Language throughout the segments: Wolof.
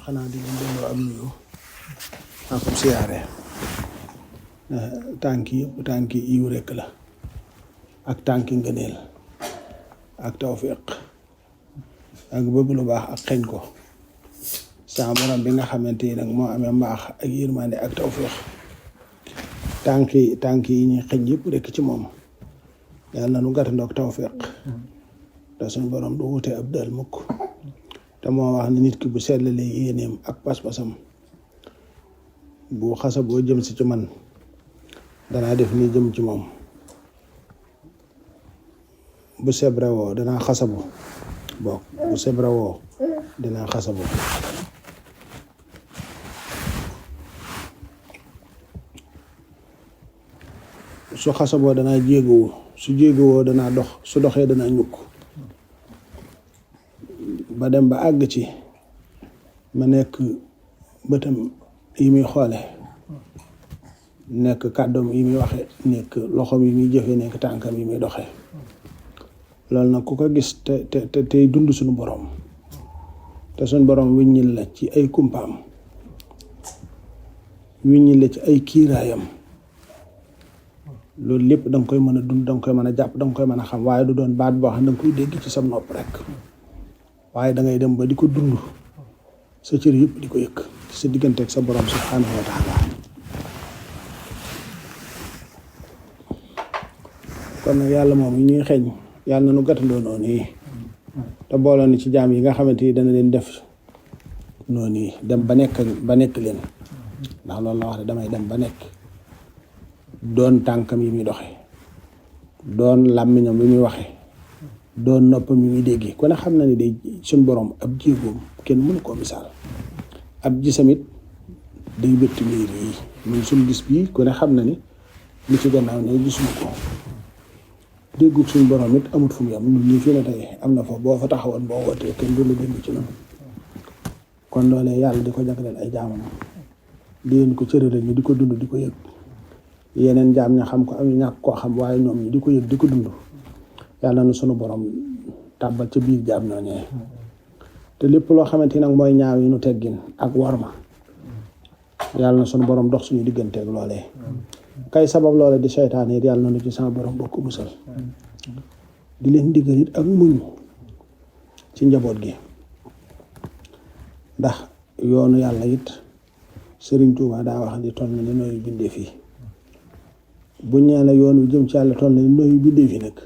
xanaa di leen delloo am nuyu ak siyaare tànk yëpp tànki yiw rekk la ak tànki ngëneel ak tawfiq ak bëgg lu baax ak xeñ ko sa borom bi nga xamante ni nag moo amee mbaax ak yërmande ak tawfiq tànk yi ñuy xeñ yëpp rekk ci moom yàlla na nu gàttandoog tawfiq te suñu borom du wute ab dal mukk te moo wax ne nit ki bu seetlalee yéeneem ak pas-pasam bu xasa boo jëm si ci man danaa def ni jëm ci moom bu sebre woo danaa xasabu bokk bu sebre woo dinaa xasabu su xasaboo danaa jéegowu su jéegowoo danaa dox su doxee danaa ñukk ba dem ba àgg ci ma nekk bëtam yi muy xoole nekk kàddoom yi muy waxe nekk loxoom yi muy jëfe nekk tànkam yi muy doxe loolu nag ku ko gis te tey dund suñu borom te suñu borom wiññil la ci ay kumpaam wiññil la ci ay kiiraayam loolu lépp danga koy mën a dund danga koy mën a jàpp danga koy mën a xam waaye du doon baat boo xam danga koy dégg ci sa nopp rek waaye dangay dem ba di ko dund sa cër yëpp di ko yëg ci sa diggante ak sa borom subhanahu wa taala kon nag yàlla moom yi ñuy xeeñ yàlla na nu gàttandoo noonu yi te booloon ni ci jaam yi nga xamante ni dana leen def noonu yi dem ba nekk leen ndax loolu la wax ne damay dem ba nekk doon tànkam yi muy doxe doon làmmiñam yi muy waxe doon noppam yi muy dégg ku ne xam na ni day suñ borom ab jéegoom kenn mënu koo misaal ab gisamit day bëtt miir yi ñun suñ gis bii ku ne xam na ni li ci gannaaw ne gisuñu ko déggug suñ borom it amut fu mu yam ñun ñii fii ne tey am na fa boo fa taxawoon boo wootee kenn du la dégg ci noonu kon loolee yàlla di ko jagleel ay jaamam di leen ko cërale ñu di ko dund di ko yëg yeneen jaam ña xam ko am ñàkk koo xam waaye ñoom ñi di ko yëg di ko dund yàlla na sunu borom tàbbal ca biir jaam ñooñee te lépp loo xamante ni nag mooy ñaaw yi nu teggin ak warma yàlla na sunu borom dox suñu digganteeg loolee kay sabab loolee di seytaan it yàlla na nu ci sama borom bokk musal di leen diggal it ak muñ ci njaboot gi ndax yoonu yàlla it Sëriñ Tuubaa daa wax di toll na ni nooyu bindee fii bu ñeela yoon wi jëm ci yàlla toll na ni nooyu bindee fii nag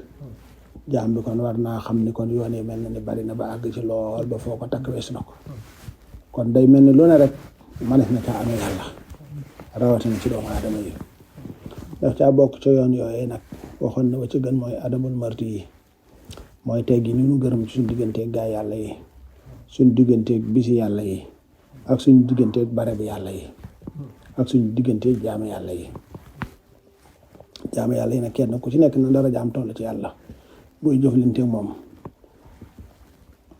jaam bi kon war naa xam ni kon yoon yi mel na ni bari na ba àgg ci lool ba foo ko takk weesu na ko kon day mel ni lu ne rek manes na caa amee yàlla rawatina ci doomu aadama yi daf caa bokk ca yoon yooyee nag waxoon na ba ci gën mooy adabul marti yi mooy teggi ni ñu gërëm ci suñ digganteeg gaa yàlla yi suñ digganteeg bisi yàlla yi ak suñ digganteeg bare bi yàlla yi ak suñ digganteeg jaamu yàlla yi jaamu yàlla yi nag kenn ku ci nekk na dara jaam toll ci yàlla booy jëflanteeg moom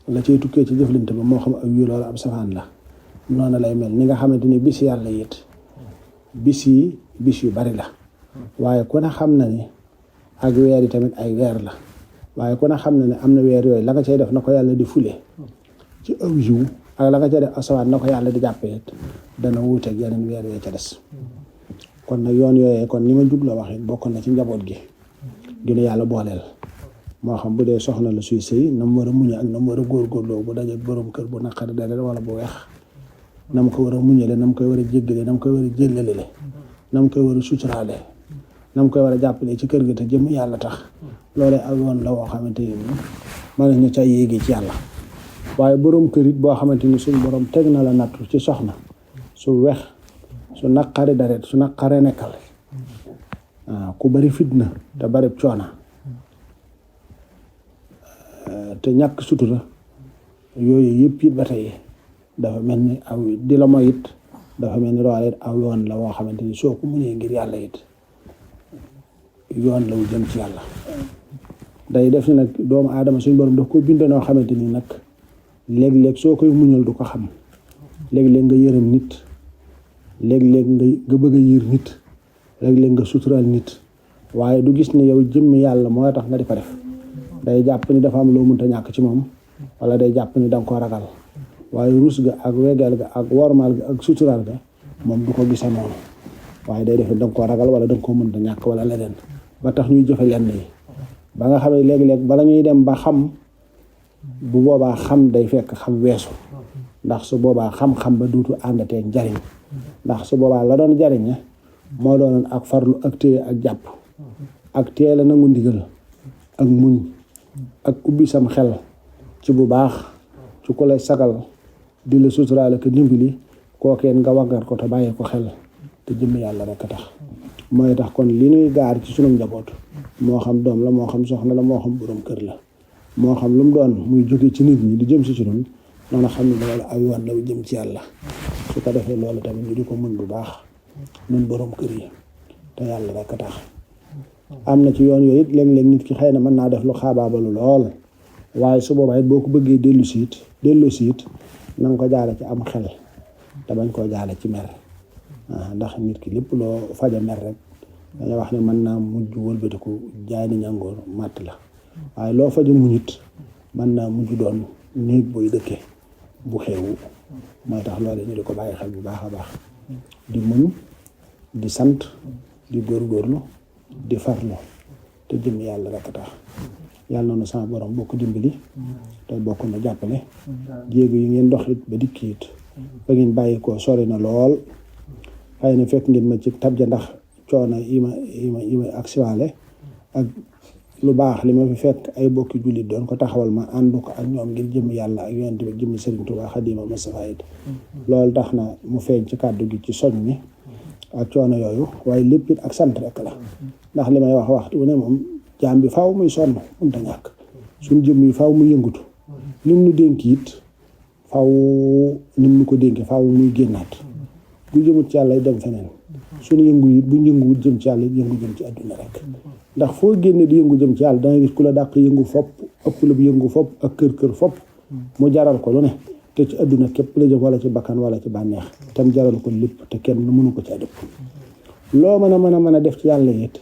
la cay tukkee ci jëflante ba moo xam ak yu loolu ab safaan la noonu lay mel ni nga xamante ni bis yàlla it bis yu bari la waaye ku ne xam na ni ak weer yi tamit ay weer la waaye ku ne xam na ne am na weer yooyu la nga cay def na ko yàlla di fule ci aw yiw ak la nga cay def asawaan na ko yàlla di jàppee it dana wuuteeg yeneen weer yooyu ca des kon nag yoon yooyee kon li ma jubla wax it bokk na ci njaboot gi gën a yàlla booleel moo xam bu dee soxna la suy sëy na mu war a muñe ak na mu war a góorgóorloo bu dajeeg borom kër bu naqari dara wala bu weex na mu ko war a muñale na mu koy war a jéggale na mu koy war a jëllalele na mu koy war a suturaale na mu koy war a jàppale ci kër gi te jëm yàlla tax loolee ak yoon la woo xamante ni mën na ca yéegi ci yàlla waaye borom kër it boo xamante ni suñu borom teg na la nattu ci soxna su weex su naqari daret su naqaree nekkal ku bari fitna te bari coona te ñàkk sutura yooyu yëpp it ba tey dafa mel ni aw di la mooy it dafa mel ni loolu it aw yoon la woo xamante ni soo ko muñee ngir yàlla it yoon la wu jëm ci yàlla day def ni nag doomu aadama suñu borom daf ko bind noo xamante ni nag léeg-léeg soo koy muñal du ko xam léeg-léeg nga yërëm nit léeg-léeg nga bëgg a yiir nit léeg-léeg nga suturaal nit waaye du gis ne yow jëmmi yàlla moo tax nga di ko def day jàpp ni dafa am loo mënta ñàkk ci moom wala day jàpp ni danga ko ragal waaye rus ga ak wegal ga ak wormaal ga ak suturaal ga moom du ko gisee noonu waaye day defe da nga koo ragal wala da nga koo mënta ñàkk wala leneen ba tax ñuy jëfe lenn yi ba nga xam ne léeg-léeg bala ñuy dem ba xam bu boobaa xam day fekk xam weesu ndax su boobaa xam-xam ba duutu àndatee njariñ ndax su boobaa la doon jariñ moo doonoon ak farlu ak téye ak jàpp ak teel a nangu ndigal ak muñ ak ubbi sam xel ci bu baax ci ku lay sagal di la suturaale ko dimbali kookeen nga waggar ko te bàyyi ko xel te jëmm yàlla rek a tax mooy tax kon li ñuy gaar ci sunu njaboot moo xam doom la moo xam soxna la moo xam borom kër la moo xam lu mu doon muy jóge ci nit ñi di jëm si ci ñun noonu xam ne loolu ay yoon la jëm ci yàlla su ko defee loolu tamit ñu di ko mën bu baax ñun borom kër yi te yàlla rek a tax am na ci yoon yooyu it léeg-léeg nit ki xëy na mën naa def lu xaabaabalu lool waaye su boobaa it boo ko bëggee dellu siit na nga ko jaare ci am xel te bañ koo jaare ci mer ndax nit ki lépp loo faja mer rek dañuy wax ne mën naa mujj wëlbatiku jaay ni ñàngoor màtt la waaye loo faja muñit mën naa mujj doon néeg booy dëkke bu xewu mooy tax loolu ñu di ko bàyyi xel bu baax a baax di muñ di sant di góorgóorlu di farlu te jëm yàlla rek a tax yàlla na sama borom bokk dimbali te bokk na jàppale jéego yi ngeen dox it ba dikk it ba ngeen bàyyi ko sori na lool xëy na fekk ngeen ma ci tabja ndax coono yi ma agsiwaale ak lu baax li ma fi fekk ay bokki jullit doon ko taxawal ma ànd ko ak ñoom ngir jëm yàlla ak yonent bi jëm Sëriñ Tuubaa Xaadimu Mustafaa it loolu tax na mu feeñ ci kàddu gi ci soñ mi ak coono yooyu waaye lépp it ak sant rek la ndax li may wax waxtu wu ne moom jaam bi faaw muy sonn mënta ñàkk suñ jëm yi faaw muy yëngutu lim nu dénk it faaw nim nu ko dénk faaw muy génnaat bu jëmut ci yàlla dem feneen suñu yëngu it bu yënguwut jëm ci yàlla yëngu jëm ci àdduna rek ndax foo génne di yëngu jëm ci yàlla danga gis ku la dàq yëngu fopp ëpp la bu yëngu fopp ak kër fopp mu jaral ko lu ne te ci àdduna képp la jëm wala ci bakkan wala ci bànneex tam jaral ko lépp te kenn mënu ko ci dëpp loo mën a def ci yàlla it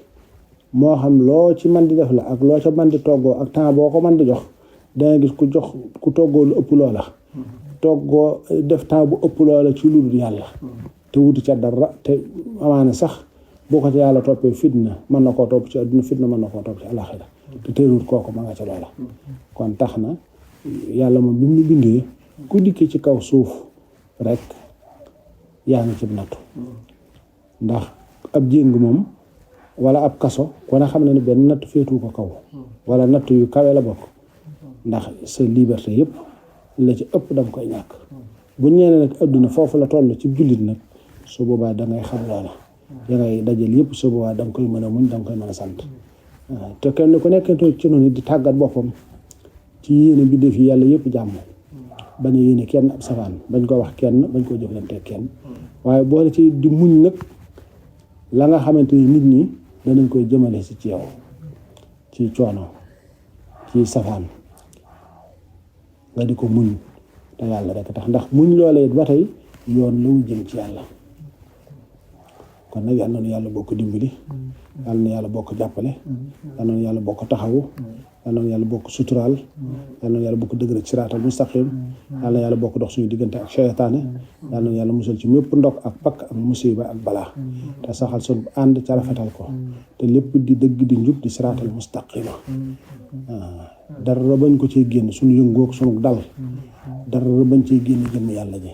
moo xam loo ci man di def la ak loo ca man di toggoo ak temps boo ko man di jox danga gis ku toggoo lu ëpp loola toggoo def temps bu ëpp loola ci lu dul yàlla te wuti ca dara te amaana sax boo ko ci yàlla toppee fitna mën na koo topp ci àdduna fitna mën na koo topp ci alaxira te teewul kooku ma nga ca loola kon tax na yàlla moom bi mu bindee ku dikkee ci kaw suuf rek yaa ngi ci nattu ndax ab jéng moom wala ab kaso kon a xam ne benn natt féetu ko kaw wala natt yu kawe la bokk ndax sa liberté yëpp la ci ëpp danga koy ñàkk bu ñeene nag àdduna foofu la toll ci jullit nag su boobaa dangay xam loola dangay dajal yëpp su boobaa danga koy mën a muñ danga koy mën a sant te kenn ku nekk ci noonu di tàggat boppam ci yéene bi def yàlla yëpp jàmm bañ a yéene kenn ab safaan bañ ko wax kenn bañ koo jëflante kenn waaye boole ci di muñ nag la nga xamante ni nit ñi danañ koy jëmale si ci yow ci coono ci safaan nga di ko muñ te yàlla rek tax ndax muñ loolee ba tey yoon la wu jëm ci yàlla kon nag yal na yàlla bokk dimbali yal na yàlla bokk jàppale yal na yàlla bokk taxawu yal na yàlla bokk suturaal yal na yàlla bokk dëgëral siraatal mustaqim yal na yàlla bokk dox suñu diggante ak seytaane yal na yàlla musal ci mépp ndok ak pakk ak musiba ak balaa te saxal suñu ànd ca rafetal ko te lépp di dëgg di njub di siraatal mustaqima dara bañ ko cee génn suñu yëngoog suñu dal dara bañ cee génn jëm yàlla ji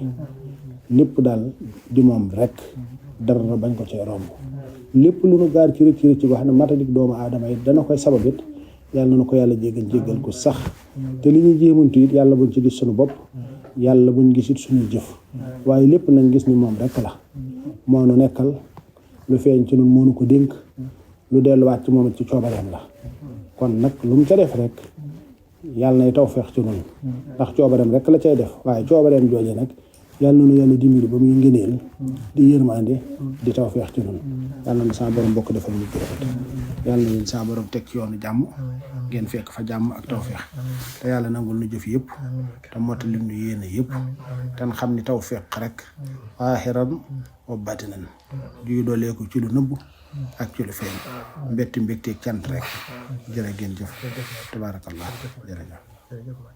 lépp daal di moom rek dara bañ ko cee romb lépp lu nu gaar ci rëcc wax ne matadik doomu aadama yi dana koy sababit yàlla na ko yàlla jéggal ko sax te li ñu jéemantu it yàlla buñ ci gis suñu bopp yàlla buñ gis it suñu jëf waaye lépp nañ gis ni moom rek la moo nu nekkal lu feeñ ci nun moo nu ko dénk lu delluwaat ci moom it ci coobareem la kon nag lu mu ca def rek yàlla nay tawfeex ci nun ndax coobareem rek la cay def waaye coobareem jooje nag yàlla na nu yàlla dimbali ba muy ngëneel di yërmande di tawfeex ci nun yàlla na sa borom bokk defal ñu rafet yàlla na leen sa borom teg ci yoonu jàmm ngeen fekk fa jàmm ak tawfeex te yàlla nangul nu jëf yëpp te mottali nu yéene yëpp te xam ni tawfeex rek aaxiran wa batinan juy dooleeku ci lu nëbb ak ci lu feeñ mbégteeg cant rek jërë ngeen jëf tabaarakallah jërëjëf